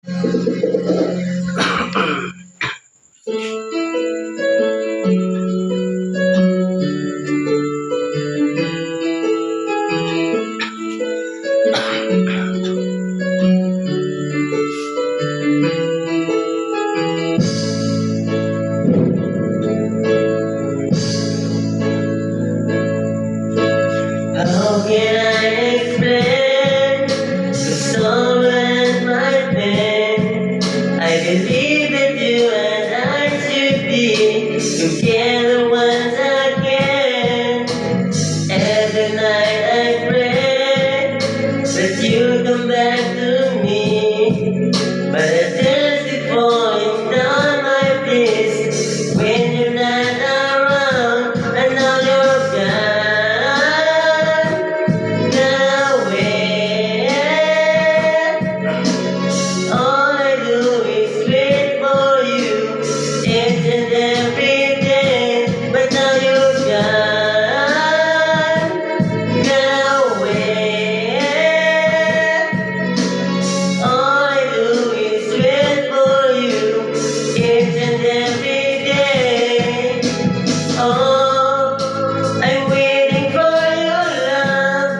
How can I explain the sorrow and my pain? I believe that you and I should be together once again. Every night I pray that you come back to me, but I just keep falling down my face when you're not around, and now you're gone away. All I do is wait for you each and every day, but now you're gone away. All I do is wait for you each and every day. Oh, I'm waiting for your love.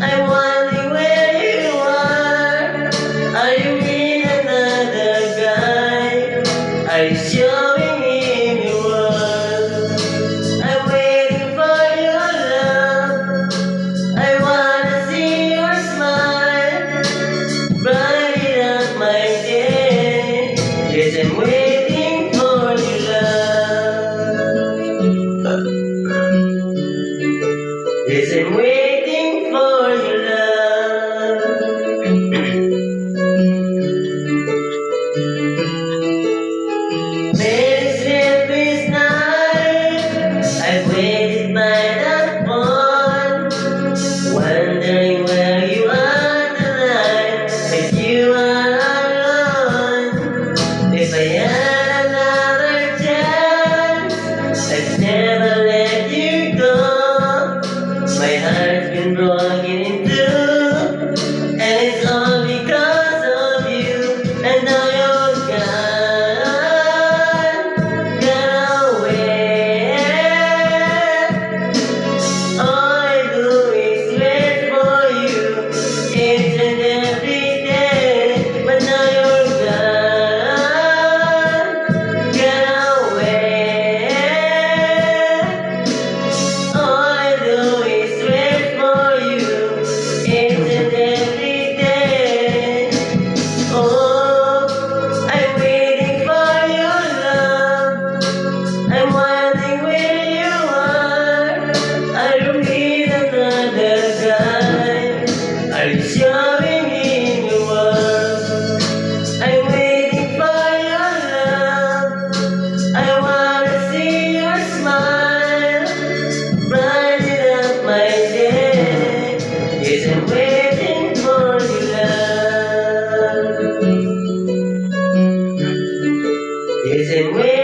I'm wondering where you are. Are you with another guy? Are you showing him your world? I'm waiting for your love. I wanna see your smile, brighten up my day. Yes, I'm waiting for your love. Yes, I'm waiting for your love. Many sleepless nights I've waited by the phone, wondering where you are tonight, if you are alone. If I had another chance, I'd never let you go. My heart's been broken in two, and it's all because of you. And now you're gone away. All I do is wait for you each and every day, but now you're gone away. All I do is wait for you each and every day. Oh, I'm waiting for your love. I'm wondering where you are. Are you with another guy? Are you showing in your world? I'm waiting for your love. I wanna see your smile, brighten up my day. Yes, I'm waiting for your love. Yes, I'm waiting.